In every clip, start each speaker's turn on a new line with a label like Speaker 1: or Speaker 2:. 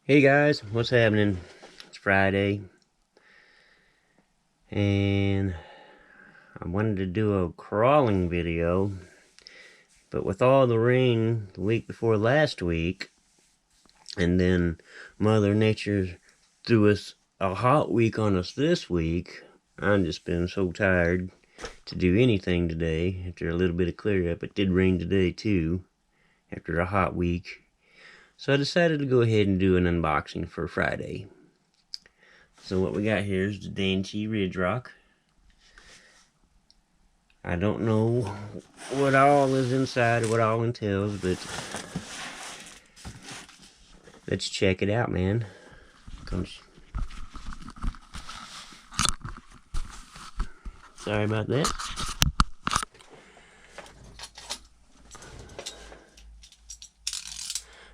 Speaker 1: Hey guys, what's happening? It's Friday, and I wanted to do a crawling video, but with all the rain the week before last week, and then Mother Nature threw us a hot week on us this week, I've just been so tired to do anything today after a little bit of clear up. It did rain today too, after a hot week. So I decided to go ahead and do an unboxing for Friday. So what we got here is the Danchee Ridgerock. I don't know what all is inside or what all entails, but let's check it out, man. Sorry about that.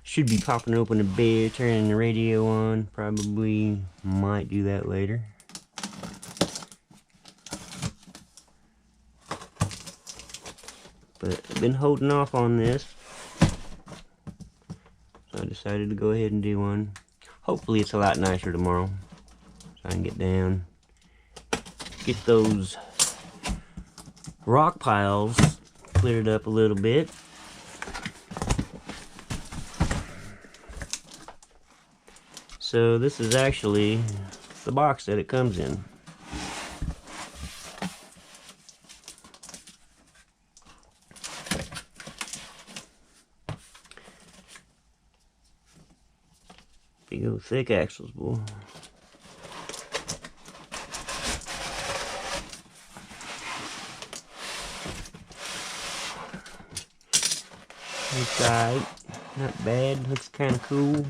Speaker 1: Should be popping open a beer, turning the radio on. Probably might do that later. But I've been holding off on this, so I decided to go ahead and do one. Hopefully it's a lot nicer tomorrow, so I can get down, get those rock piles cleared up a little bit. So this is actually the box that it comes in. Big old thick axles, boy. Inside, not bad, looks kind of cool.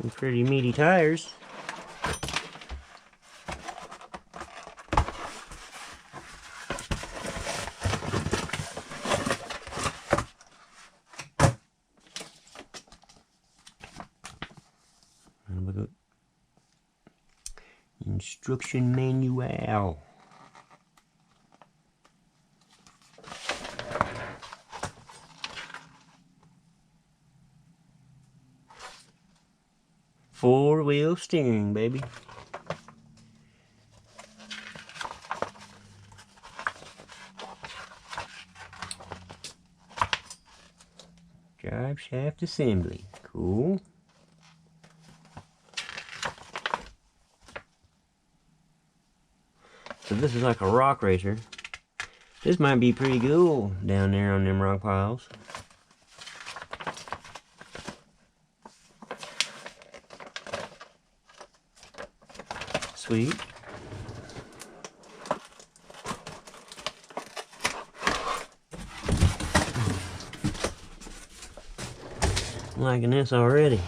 Speaker 1: Some pretty meaty tires. Instruction manual. Four-wheel steering, baby. Drive shaft assembly. Cool. So this is like a rock racer. This might be pretty cool down there on them rock piles. Sweet. I'm liking this already.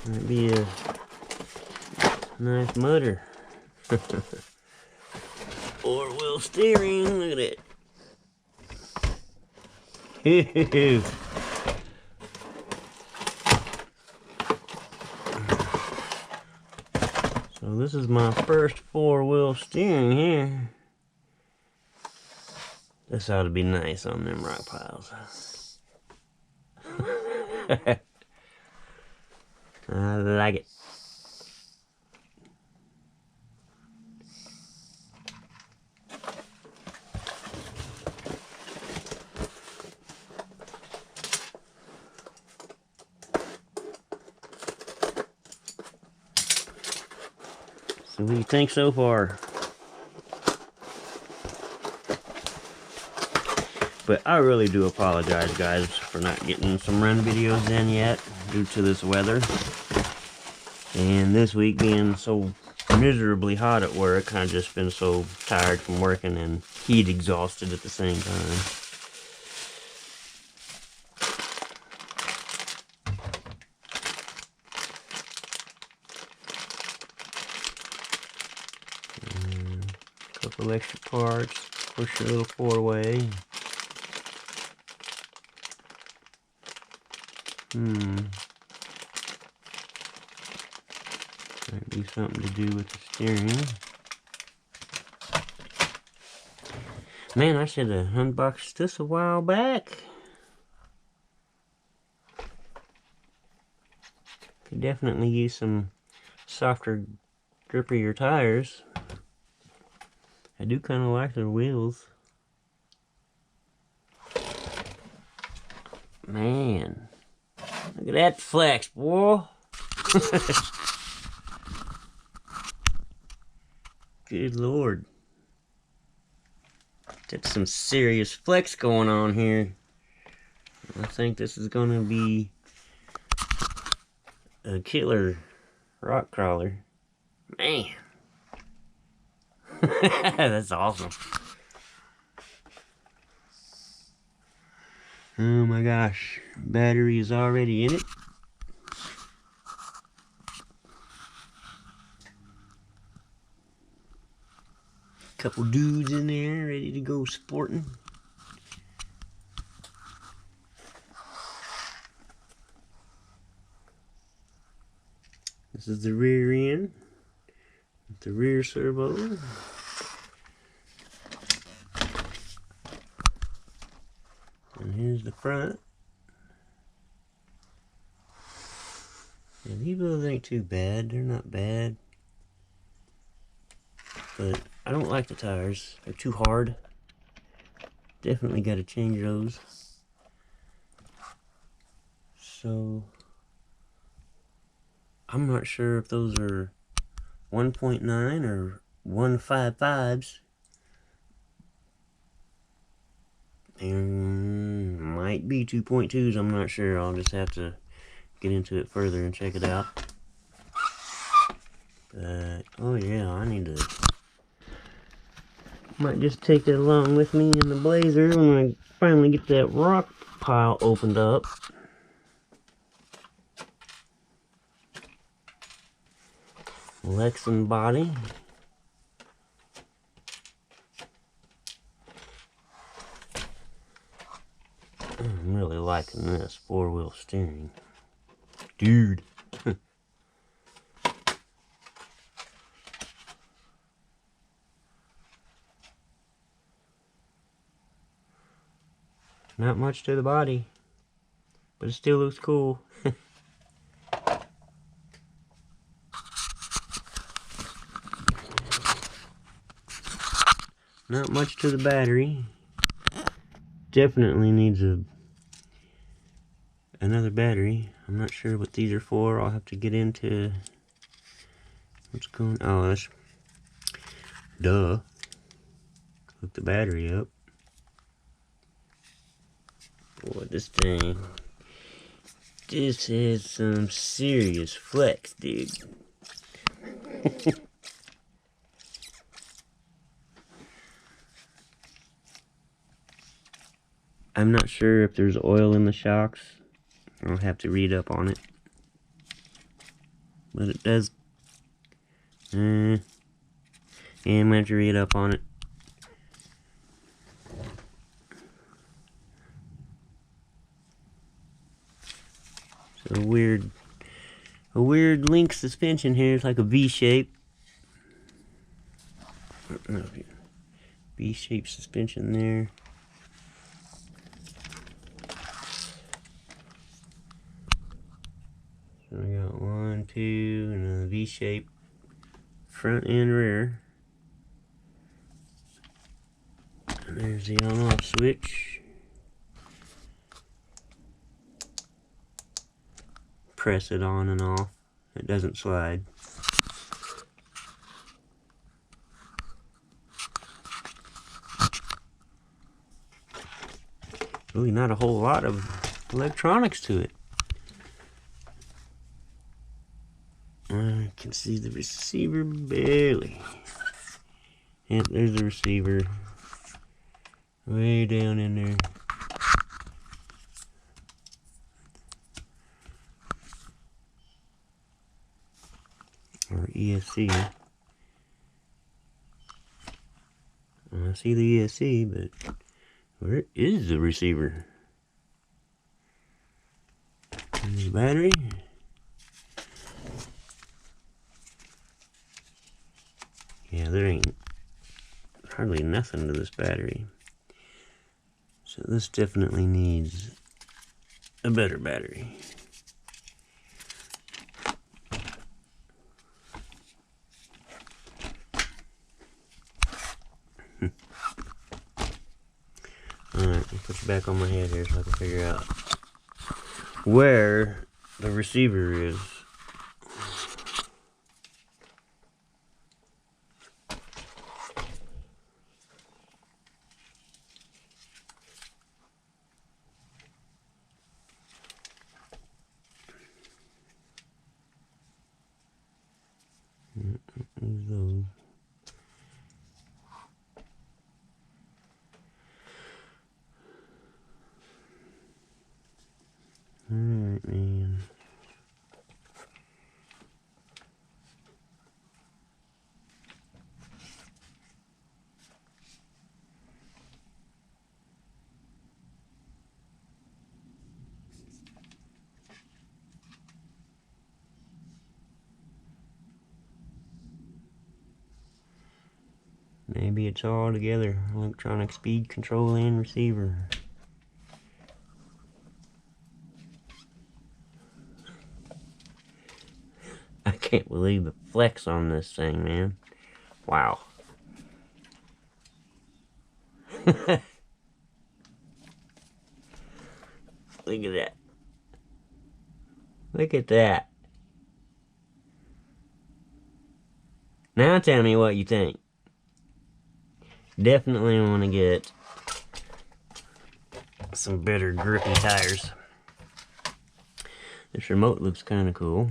Speaker 1: Might be a nice mutter. Four-wheel steering, look at it. So this is my first four-wheel steering here. This ought to be nice on them rock piles. I like it. So what do you think so far? But I really do apologize, guys, for not getting some run videos in yet due to this weather. And this week being so miserably hot at work, I've just been so tired from working and heat exhausted at the same time. Couple extra parts, push your little four-way. Might be something to do with the steering. Man, I should have unboxed this a while back. Could definitely use some softer, grippier tires. I do kind of like their wheels. Man, look at that flex, boy. Good Lord. That's some serious flex going on here. I think this is going to be a killer rock crawler. Man. That's awesome. Oh my gosh. Battery is already in it. Couple dudes in there ready to go sporting. This is the rear end, the rear servo. And here's the front. And these wheels ain't too bad, they're not bad. But I don't like the tires, they're too hard. Definitely got to change those. So I'm not sure if those are 1.9 or 155s. And might be 2.2s, I'm not sure. I'll just have to get into it further and check it out. But oh yeah, I need to. Might just take it along with me in the Blazer when I finally get that rock pile opened up. Lexan body. I'm really liking this 4-wheel steering. Dude. Not much to the body, but it still looks cool. Not much to the battery. Definitely needs another battery. I'm not sure what these are for. I'll have to get into what's going on. Oh, that's duh. Hook the battery up. Boy, this thing. This is some serious flex, dude. I'm not sure if there's oil in the shocks. I'll have to read up on it. But it does. Yeah, I'm gonna have to read up on it. So a weird link suspension here. It's like a V shape. No, V-shaped suspension there. So I got 1, 2, and a V-shape front and rear. And there's the on-off switch. Press it on and off. It doesn't slide. Really not a whole lot of electronics to it. I can see the receiver barely. Yep, there's the receiver. Way down in there. Or ESC. I see the ESC, but where is the receiver? And the battery. Yeah, there ain't hardly nothing to this battery. So this definitely needs a better battery. Alright, put you back on my head here so I can figure out where the receiver is. Those. Alright, man. Maybe it's all together. Electronic speed control and receiver. I can't believe the flex on this thing, man. Wow. Look at that. Look at that. Now tell me what you think. Definitely want to get some better grippy tires. This remote looks kind of cool.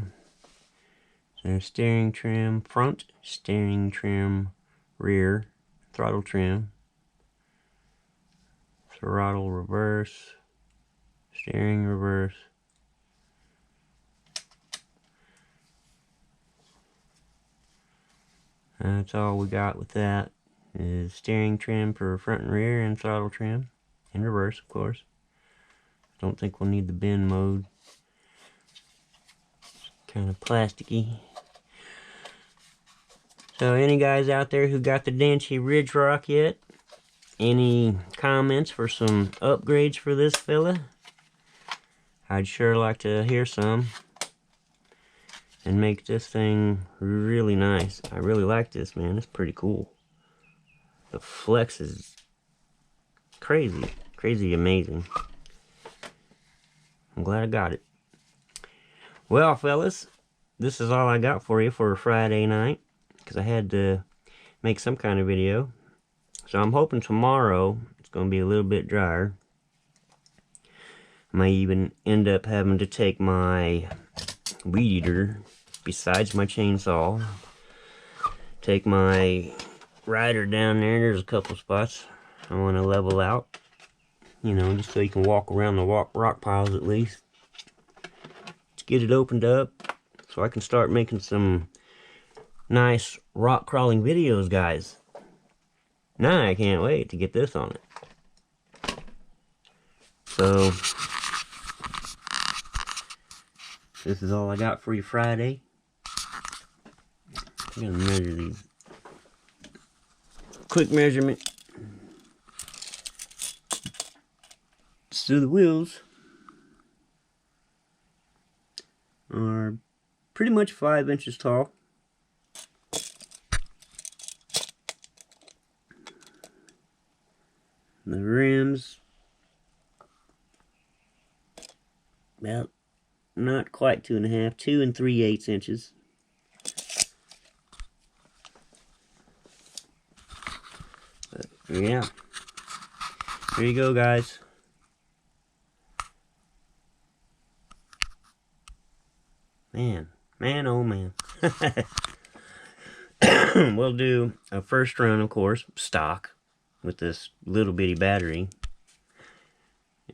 Speaker 1: So steering trim front, steering trim rear, throttle trim, throttle reverse, steering reverse. That's all we got with that. Is steering trim for front and rear, and throttle trim in reverse, of course. Don't think we'll need the bend mode. It's kind of plasticky. So any guys out there who got the Danchee Ridgerock yet? Any comments for some upgrades for this fella? I'd sure like to hear some. And make this thing really nice. I really like this, man. It's pretty cool. The flex is crazy. Crazy amazing. I'm glad I got it. Well, fellas, this is all I got for you for a Friday night. Because I had to make some kind of video. So I'm hoping tomorrow it's going to be a little bit drier. I might even end up having to take my weed eater besides my chainsaw. Take my rider down there. There's a couple spots I want to level out. You know, just so you can walk around the rock piles at least. Let's get it opened up so I can start making some nice rock crawling videos, guys. Now I can't wait to get this on it. So this is all I got for you Friday. I'm gonna measure these. Quick measurement. So the wheels are pretty much 5 inches tall. The rims, about not quite 2.5, 2 3/8 inches. But yeah, there you go, guys. Man, oh man. We'll do a first run, of course, stock with this little bitty battery.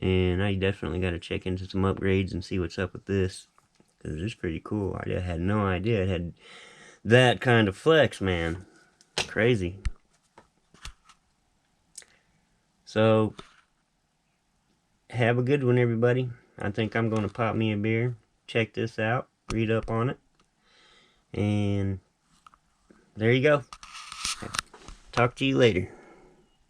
Speaker 1: And I definitely got to check into some upgrades and see what's up with this. Because it's pretty cool. I had no idea it had that kind of flex, man. Crazy. So, have a good one, everybody. I think I'm going to pop me a beer. Check this out. Read up on it. And there you go. Talk to you later.